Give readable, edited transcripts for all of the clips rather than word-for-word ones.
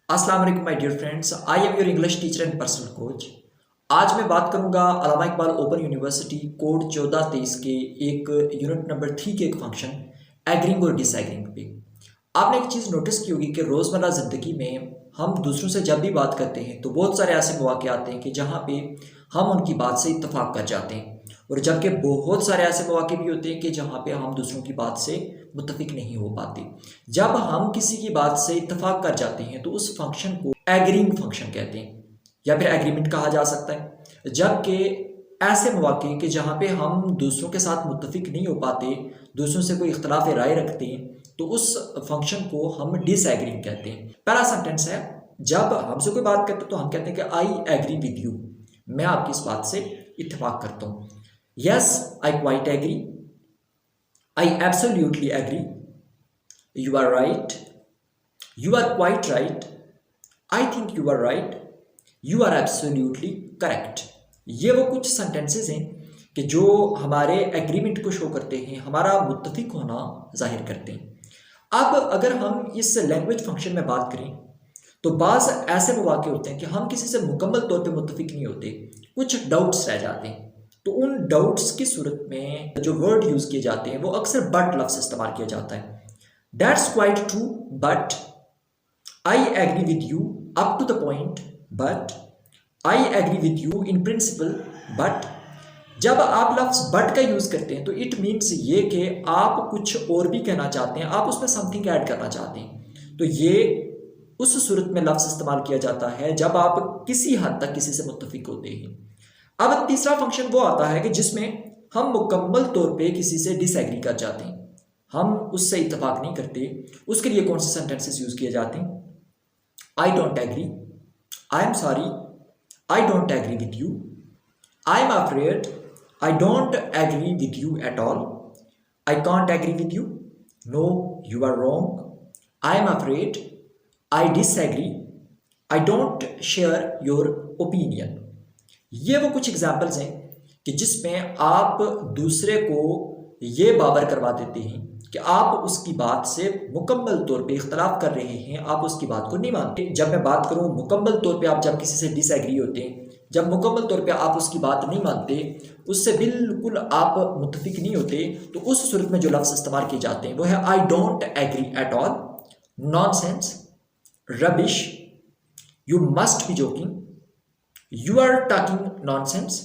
अस्सलाम वालेकुम my dear friends, I am your English teacher and personal coach. आज मैं बात करूंगा Allama Iqbal open university code 1423 के एक यूनिट नंबर 3 के एक फंक्शन एग्रीइंग और डिसएग्रीइंग पे। आपने एक चीज़ नोटिस की होगी कि रोज़मर्रा ज़िंदगी में हम दूसरों से जब भी बात करते हैं तो बहुत सारे ऐसे मौके आते हैं कि जहाँ पे हम उनकी बात से इत्तफाक कर जाते हैं, और जबकि बहुत सारे ऐसे मौके भी होते हैं कि जहाँ पे हम दूसरों की बात से मुत्तफिक नहीं हो पाते। जब हम किसी की बात से इत्तफाक कर जाते हैं तो उस फंक्शन को एग्रीइंग फंक्शन कहते हैं या फिर एग्रीमेंट कहा जा सकता है। जबकि ऐसे मौके कि जहाँ पे हम दूसरों के साथ मुत्तफिक नहीं हो पाते, दूसरों से कोई इख्तलाफ राय रखते हैं, तो उस फंक्शन को हम डिसएग्रीइंग कहते हैं। पहला सेंटेंस है, जब हमसे कोई बात करते तो हम कहते हैं कि आई एग्री विद यू, मैं आपकी इस बात से इत्तेफाक करता हूँ। Yes I quite agree, I absolutely agree, you are right, you are quite right, I think you are right, you are absolutely correct. ये वो कुछ सेंटेंसेस हैं कि जो हमारे एग्रीमेंट को शो करते हैं, हमारा मुत्तफिक होना जाहिर करते हैं। अब अगर हम इस लैंग्वेज फंक्शन में बात करें तो बाज़ ऐसे मौके होते हैं कि हम किसी से मुकम्मल तौर पे मुत्तफिक नहीं होते, कुछ डाउट्स रह जाते हैं। तो उन डाउट्स की सूरत में जो वर्ड यूज़ किए जाते हैं वो अक्सर बट लफ्ज़ इस्तेमाल किया जाता है। That's quite true but, I agree with you up to the point but, I agree with you in principle but. जब आप लफ्ज़ बट का यूज़ करते हैं तो इट मीन्स ये कि आप कुछ और भी कहना चाहते हैं, आप उसमें समथिंग ऐड करना चाहते हैं। तो ये उस सूरत में लफ्ज़ इस्तेमाल किया जाता है जब आप किसी हद तक किसी से मुत्तफिक होते हैं। अब तीसरा फंक्शन वो आता है कि जिसमें हम मुकम्मल तौर पे किसी से डिसएग्री कर जाते हैं, हम उससे इत्तफाक नहीं करते। उसके लिए कौन से सेंटेंसेस यूज़ किए जाते हैं? I don't agree, I am sorry, I don't agree with you, I am afraid, I don't agree with you at all. I can't agree with you. No, you are wrong. I am afraid. I disagree. I don't share your opinion. ये वो कुछ examples हैं कि जिसमें आप दूसरे को ये बावर करवा देते हैं कि आप उसकी बात से मुकम्मल तौर पे इख्तलाफ कर रहे हैं, आप उसकी बात को नहीं मानते। जब मैं बात करूँ मुकम्मल तौर पे आप जब किसी से डिसएग्री होते हैं, जब मुकम्मल तौर पे आप उसकी बात नहीं मानते, उससे बिल्कुल आप मुत्तफिक नहीं होते, तो उस सूरत में जो लफ्ज़ इस्तेमाल किए जाते हैं वो है I don't agree at all, nonsense, rubbish, you must be joking, you are talking nonsense,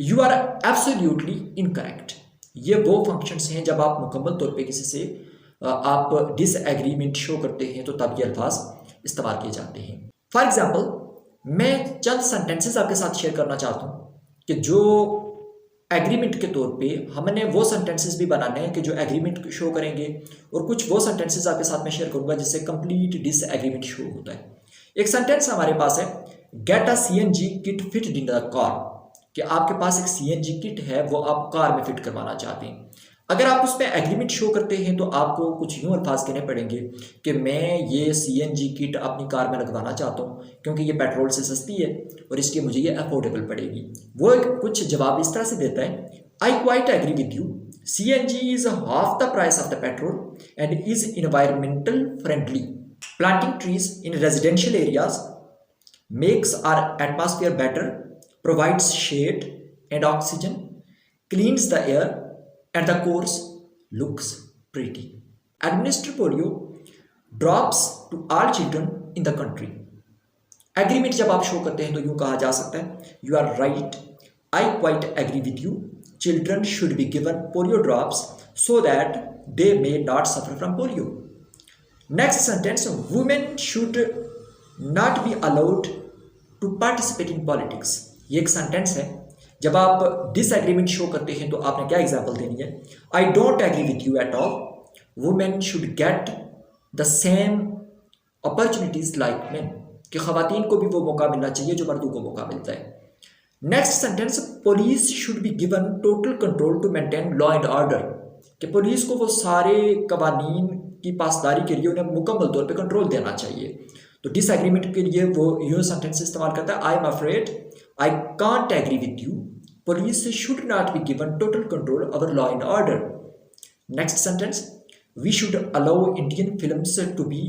you are absolutely incorrect. ये वो फंक्शंस हैं जब आप मुकम्मल तौर पे किसी से आप डिसएग्रीमेंट शो करते हैं तो तब ये अल्फाज इस्तेमाल किए जाते हैं। फॉर एग्जाम्पल, मैं चंद सेंटेंसेस आपके साथ शेयर करना चाहता हूँ कि जो एग्रीमेंट के तौर पे हमने वो सेंटेंसेस भी बनाने हैं कि जो एग्रीमेंट शो करेंगे, और कुछ वो सेंटेंसेस आपके साथ में शेयर करूँगा जिससे कंप्लीट डिसएग्रीमेंट शो होता है। एक सेंटेंस हमारे पास है, get a CNG kit fit in the car, कि आपके पास एक सीएनजी किट है वो आप कार में फिट करवाना चाहते हैं। अगर आप उसमें एग्रीमेंट शो करते हैं तो आपको कुछ यूँ अल्फाज कहने पड़ेंगे कि मैं ये सीएनजी किट अपनी कार में लगवाना चाहता हूँ क्योंकि ये पेट्रोल से सस्ती है और इसलिए मुझे ये अफोर्डेबल पड़ेगी। वो कुछ जवाब इस तरह से देता है, I quite agree with you, CNG is half the price of the petrol and is environmental friendly, planting trees in residential areas makes our atmosphere better, provides shade and oxygen, cleans the air, and the course looks pretty. Administer polio drops to all children in the country. Agreement जब आप show करते हैं तो यूँ कहा जा सकता है, you are right, I quite agree with you, children should be given polio drops so that they may not suffer from polio. Next sentence, women should not be allowed to participate in politics. ये एक sentence है, जब आप disagreement show करते हैं तो आपने क्या एग्जांपल देनी है, I don't agree with you at all, women should get the same opportunities like men, कि खवातीन को भी वो मौका मिलना चाहिए जो मर्दों को मौका मिलता है। Next sentence, police should be given total control to maintain law and order, कि पुलिस को वो सारे कवानीन की पासदारी के लिए उन्हें मुकम्मल तौर पर कंट्रोल देना चाहिए। तो डिसएग्रीमेंट के लिए वो यूँ सेंटेंस इस्तेमाल करता है, I am afraid, I can't agree with you. Police should not be given total control over law and order. Next sentence, we should allow Indian films to be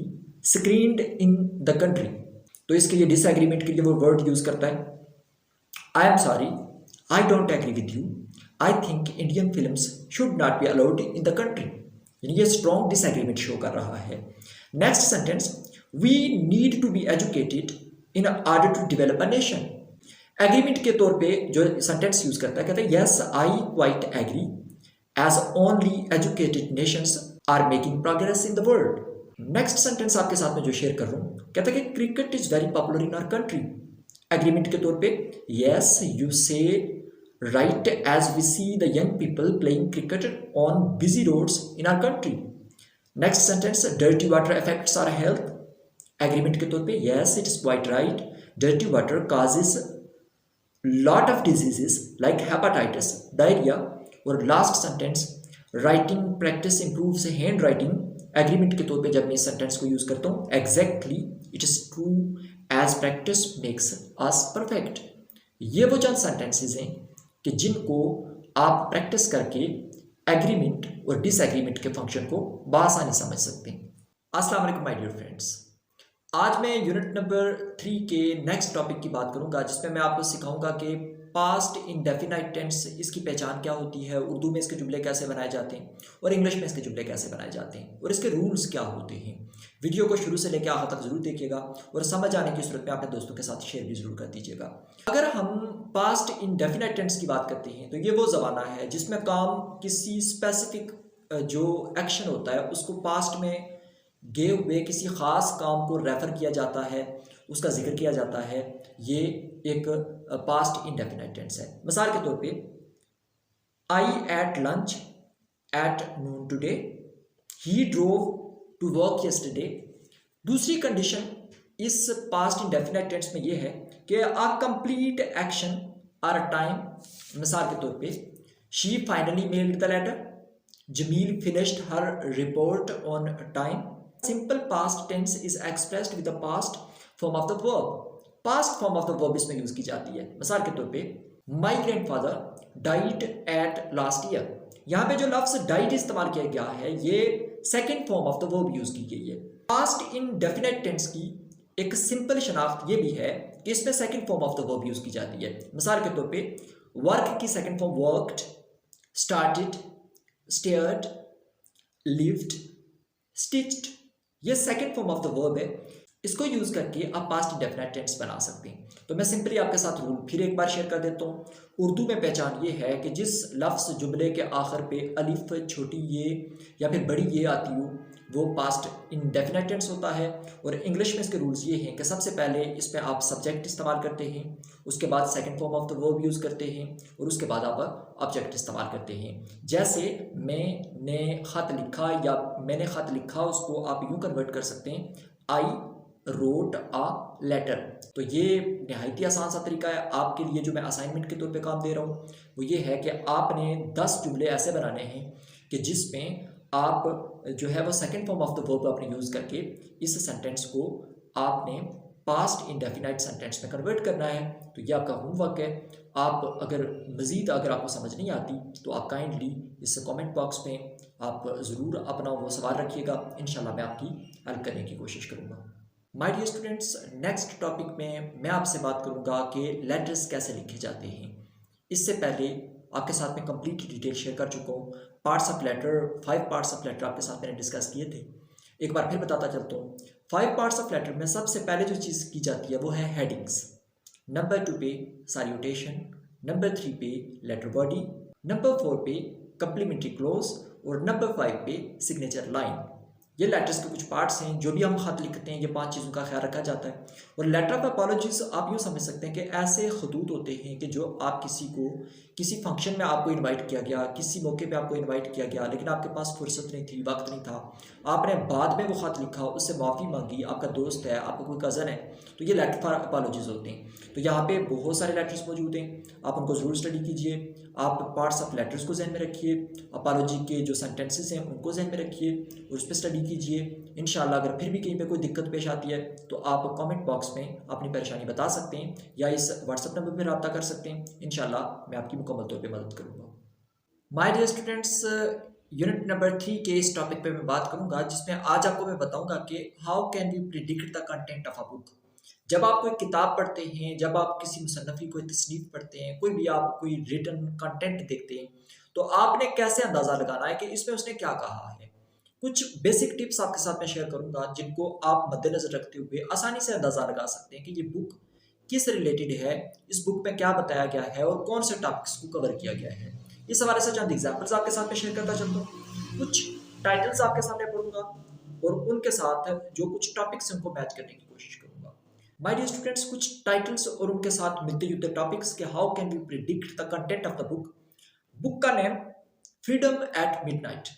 screened in the country, तो इसके लिए disagreement के लिए वो word use करता है I am sorry, I don't agree with you, I think Indian films should not be allowed in the country, यानी ये स्ट्रॉन्ग डिसएग्रीमेंट शो कर रहा है। Next sentence, we need to be educated in order to develop a nation. Agreement के तौर पे जो sentence use करता है, कहता है yes I quite agree as only educated nations are making progress in the world. Next sentence आपके साथ में जो शेयर कर रहा हूं, कहता है कि cricket is very popular in our country. Agreement के तौर पे yes you say right as we see the young people playing cricket on busy roads in our country. Next sentence, dirty water affects our health. Agreement के तौर पे yes it is quite right, dirty water causes lot of diseases like hepatitis, diarrhea। और last sentence, writing practice improves handwriting. Agreement के तौर पे जब मैं इस सेंटेंस को यूज करता हूँ, exactly it is true as practice makes us perfect. ये वो चंद सेंटेंसेस हैं कि जिनको आप प्रैक्टिस करके एग्रीमेंट और डिसएग्रीमेंट के फंक्शन को बआसानी समझ सकते हैं। अस्सलाम वालेकुम माय डियर फ्रेंड्स, आज मैं यूनिट नंबर 3 के नेक्स्ट टॉपिक की बात करूंगा, जिसमें मैं आपको सिखाऊंगा कि पास्ट इंडेफिनाइट टेंस इसकी पहचान क्या होती है, उर्दू में इसके जुमले कैसे बनाए जाते हैं और इंग्लिश में इसके जुमले कैसे बनाए जाते हैं और इसके रूल्स क्या होते हैं। वीडियो को शुरू से लेकर आखिर तक जरूर देखिएगा और समझ आने की सूरत में अपने दोस्तों के साथ शेयर भी जरूर कर दीजिएगा। अगर हम पास्ट इंडेफिनाइट टेंस की बात करते हैं तो ये वो ज़माना है जिसमें काम किसी स्पेसिफिक जो एक्शन होता है उसको पास्ट में गए हुए किसी ख़ास काम को रेफ़र किया जाता है, उसका जिक्र किया जाता है। ये एक पास्ट इंडेफिनाइट टेंस है। मिसाल के तौर पे I ate lunch at noon today, he drove to work yesterday. दूसरी कंडीशन इस पास्ट इंडेफिनाइट टेंस में ये है कि a complete action or time. मिसाल के तौर पे she finally mailed the letter, Jamil finished her report on time. Simple past tense is expressed with the past form of the verb. Past form of the verb इसमें use की जाती है। मिसाल के तौर पे माई grandfather died at last year. यहाँ पे जो लफ्ज डाइड इस्तेमाल किया गया है ये second form of the verb use की गई है। पास्ट इंडेफिनाइट टेंस की एक सिंपल शनाख्त ये भी है कि इसमें second form of the verb use की जाती है। मिसाल के तौर पे वर्क की second form worked, started, stared, lived, stitched. ये second form of the verb है। इसको यूज करके आप पास्ट इंडेफिनाइट टेंस बना सकते हैं। तो मैं सिंपली आपके साथ रूल फिर एक बार शेयर कर देता हूँ। उर्दू में पहचान ये है कि जिस लफ्ज़ जुमले के आखिर पे अलिफ, छोटी ये या फिर बड़ी ये आती हो वो पास्ट इंडेफिनाइट टेंस होता है। और इंग्लिश में इसके रूल्स ये हैं कि सबसे पहले इस पर आप सब्जेक्ट इस्तेमाल करते हैं, उसके बाद second form of the verb use करते हैं और उसके बाद आप ऑब्जेक्ट इस्तेमाल करते हैं। जैसे मैंने ख़त लिखा या मैंने ख़त लिखा, उसको आप यूँ कन्वर्ट कर सकते हैं आई रोट अ लेटर। तो ये नहायती आसान सा तरीका है आपके लिए जो मैं असाइनमेंट के तौर पे काम दे रहा हूँ। वो ये है कि आपने 10 जुमले ऐसे बनाने हैं कि जिसमें आप जो है वो second form of the verb आपने यूज़ करके इस सेंटेंस को आपने पास्ट इंडेफिनाइट सेंटेंस में कन्वर्ट करना है। तो ये आपका होमवर्क है। आप अगर आपको समझ नहीं आती तो आप काइंडली इस कमेंट बॉक्स में आप ज़रूर अपना वो सवाल रखिएगा, इंशाल्लाह मैं आपकी हेल्प करने की कोशिश करूँगा। My dear students, next topic में मैं आपसे बात करूंगा कि लेटर्स कैसे लिखे जाते हैं। इससे पहले आपके साथ में कंप्लीट डिटेल शेयर कर चुका हूँ। Parts of letter, 5 parts of letter आपके साथ मैंने डिस्कस किए थे। एक बार फिर बताता चलता हूँ। 5 पार्ट्स ऑफ लेटर में सबसे पहले जो चीज़ की जाती है वो है हेडिंग्स। नंबर 2 पे सैल्यूटेशन, नंबर 3 पे लेटर बॉडी, नंबर 4 पे कम्प्लीमेंट्री क्लोज और नंबर 5 पे सिग्नेचर लाइन। ये लेटर्स के कुछ पार्ट्स हैं। जो भी हम खत लिखते हैं ये 5 चीज़ों का ख्याल रखा जाता है। और लेटर ऑफ अपॉलॉजीज आप यूँ समझ सकते हैं कि ऐसे खतूत होते हैं कि जो आप किसी को किसी फंक्शन में आपको इनवाइट किया गया, किसी मौके पे आपको इनवाइट किया गया, लेकिन आपके पास फुर्सत नहीं थी, वक्त नहीं था, आपने बाद में वो ख़त लिखा, उससे माफ़ी मांगी, आपका दोस्त है, आपका कोई कज़न है, तो ये लेटर फॉर अपॉलॉजीज होते हैं। तो यहाँ पे बहुत सारे लेटर्स मौजूद हैं, आप उनको ज़रूर स्टडी कीजिए। आप पार्ट्स ऑफ लेटर्स को जहन में रखिए, अपॉलॉजी के जो सेंटेंसेस हैं उनको जहन में रखिए और उस पर स्टडी कीजिए। इंशाल्लाह अगर फिर भी कहीं पे कोई दिक्कत पेश आती है तो आप कमेंट बॉक्स में अपनी परेशानी बता सकते हैं या इस व्हाट्सएप नंबर पर रब्ता कर सकते हैं। इंशाल्लाह मैं आपकी मुकम्मल तौर पे मदद करूँगा। My dear students, unit number 3 के इस टॉपिक पे मैं बात करूंगा, जिसमें आज आपको मैं बताऊंगा कि how can we predict the content of a book. जब आप कोई किताब पढ़ते हैं, जब आप किसी मुसन्नफ़ की कोई तसनीफ़ पढ़ते हैं, कोई भी आप कोई रिटन कंटेंट देखते हैं, तो आपने कैसे अंदाज़ा लगाना है कि इसमें उसने क्या कहा है। कुछ बेसिक टिप्स आपके साथ मैं शेयर करूंगा, जिनको आप मद्देनज़र रखते हुए आसानी से अंदाज़ा लगा सकते हैं कि ये बुक किस रिलेटेड है, इस बुक में क्या बताया गया है और कौन से टॉपिक्स को कवर किया गया है। इस हवाले से चंद एग्जाम्पल्स आपके साथ में शेयर करता चलता हूँ। कुछ टाइटल्स आपके सामने पढ़ूंगा और उनके साथ जो कुछ टॉपिक्स हैं उनको मैच करने की कोशिश करूंगा। माय डियर स्टूडेंट्स, कुछ टाइटल्स और उनके साथ मिलते जुलते टॉपिक्स के how can we predict the content of the book. Book का नेम फ्रीडम एट मिडनाइट,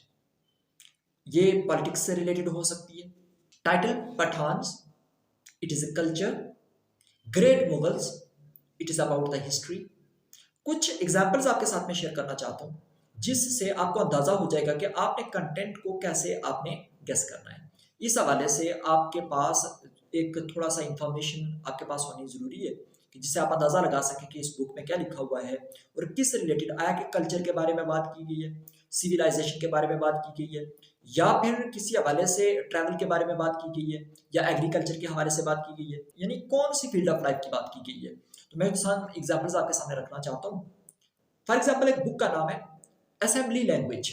ये पॉलिटिक्स से रिलेटेड हो सकती है। Title Pathans, it is a culture. Great Mughals, it is about the history. कुछ एग्जाम्पल्स आपके साथ में शेयर करना चाहता हूँ, जिससे आपको अंदाजा हो जाएगा कि आपने कंटेंट को कैसे आपने गेस करना है। इस हवाले से आपके पास एक थोड़ा सा इंफॉर्मेशन आपके पास होनी जरूरी है कि जिससे आप अंदाजा लगा सकें कि इस बुक में क्या लिखा हुआ है और किस रिलेटेड आया कि कल्चर के बारे में बात की गई है, सिविलाइजेशन के बारे में बात की गई है, या फिर किसी हवाले से ट्रैवल के बारे में बात की गई है, या एग्रीकल्चर के हवाले से बात की गई है, यानी कौन सी फील्ड ऑफ लाइफ की बात की गई है। तो मैं एग्जाम्पल्स आपके सामने रखना चाहता हूँ। फॉर एग्जाम्पल, एक बुक का नाम है असेंबली लैंग्वेज।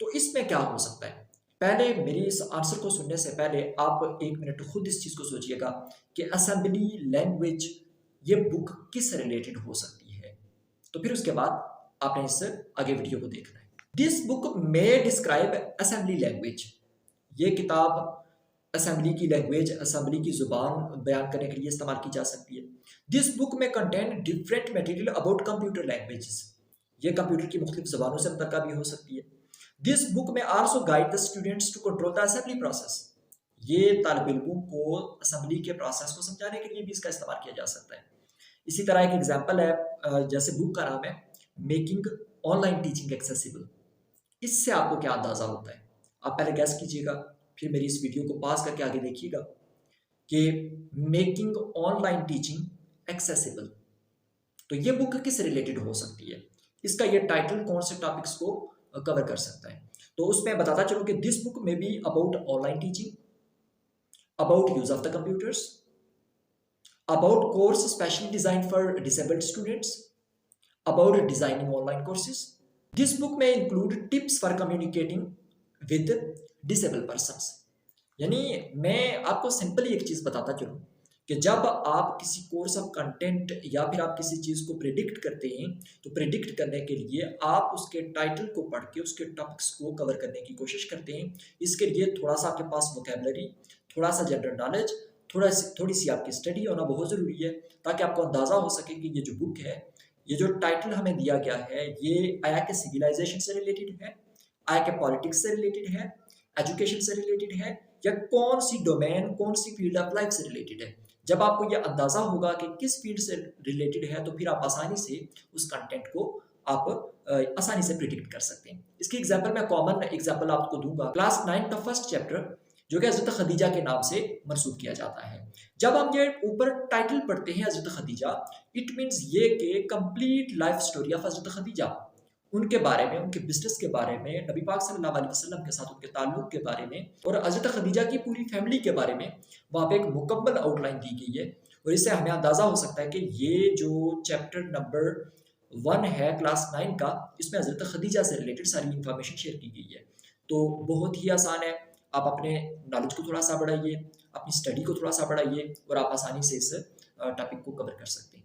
तो इसमें क्या हो सकता है, पहले मेरी इस आंसर को सुनने से पहले आप एक मिनट खुद इस चीज को सोचिएगा कि असेंबली लैंग्वेज ये बुक किस रिलेटेड हो सकती है। तो फिर उसके बाद आपने इस आगे वीडियो को देखना है। This book may describe assembly language, ये किताब असेंबली की लैंग्वेज, असेंबली की जुबान बयान करने के लिए इस्तेमाल की जा सकती है। दिस बुक में contain different material about computer languages, ये कंप्यूटर की मुख्तलिफ जबानों से मुतल्लिक़ भी हो सकती है। दिस बुक में also guide the students to control the assembly process, ये तालिब इल्मों को असेंबली के प्रोसेस को समझाने के लिए भी इसका इस्तेमाल किया जा सकता है। इसी तरह एक एग्जाम्पल है, जैसे बुक का नाम है मेकिंग ऑनलाइन टीचिंग एक्सेसिबल। इससे आपको क्या अंदाजा होता है, आप पहले गैस कीजिएगा, फिर मेरी इस वीडियो को पास करके आगे देखिएगा कि मेकिंग ऑनलाइन टीचिंग एक्सेसिबल, तो ये बुक किस रिलेटेड हो सकती है, इसका ये टाइटल कौन से टॉपिक्स को कवर कर सकता है। तो उसमें बताता चलूं कि दिस बुक में be about online teaching, about use of the computers, about course specially design for disabled students, about designing online courses. This book में include tips for communicating with disable persons. यानी मैं आपको simply एक चीज बताता चलूं कि जब आप किसी कोर्स ऑफ कंटेंट या फिर आप किसी चीज को प्रिडिक्ट करते हैं, तो प्रिडिक्ट करने के लिए आप उसके टाइटल को पढ़ के उसके टॉपिक्स को कवर करने की कोशिश करते हैं। इसके लिए थोड़ा सा आपके पास वोकैबुलरी, थोड़ा सा जनरल नॉलेज, थोड़ी सी आपकी स्टडी होना बहुत ज़रूरी है, ताकि आपको अंदाज़ा हो सके कि ये जो बुक है, ये जो टाइटल हमें दिया गया है, ये आया के सिविलाइजेशन से रिलेटेड है, आया के पॉलिटिक्स से रिलेटेड है, एजुकेशन से रिलेटेड है, या कौन सी डोमेन, कौन सी फील्ड ऑफ लाइफ से रिलेटेड है। जब आपको यह अंदाजा होगा कि किस फील्ड से रिलेटेड है, तो फिर आप आसानी से उस कंटेंट को आप आसानी से प्रिडिक्ट कर सकते हैं। इसकी एग्जांपल मैं कॉमन एग्जांपल आपको दूंगा। क्लास 9 का फर्स्ट चैप्टर जो कि हजरत खदीजा के नाम से मंसूब किया जाता है। जब हम ये ऊपर टाइटल पढ़ते हैं हजरत खदीजा, इट मीन्स ये कि कंप्लीट लाइफ स्टोरी ऑफ हजरत खदीजा, उनके बारे में, उनके बिजनेस के बारे में, नबी पाक सल्लल्लाहु अलैहि वसल्लम के साथ उनके ताल्लुक के बारे में और हजरत खदीजा की पूरी फैमिली के बारे में वहाँ पे एक मुकम्मल आउटलाइन दी गई है। और इससे हमें अंदाजा हो सकता है कि ये जो चैप्टर नंबर 1 है क्लास 9 का, इसमें हजरत खदीजा से रिलेटेड सारी इंफॉर्मेशन शेयर की गई है। तो बहुत ही आसान है, आप अपने नॉलेज को थोड़ा सा बढ़ाइए, अपनी स्टडी को थोड़ा सा बढ़ाइए और आप आसानी से इस टॉपिक को कवर कर सकते हैं।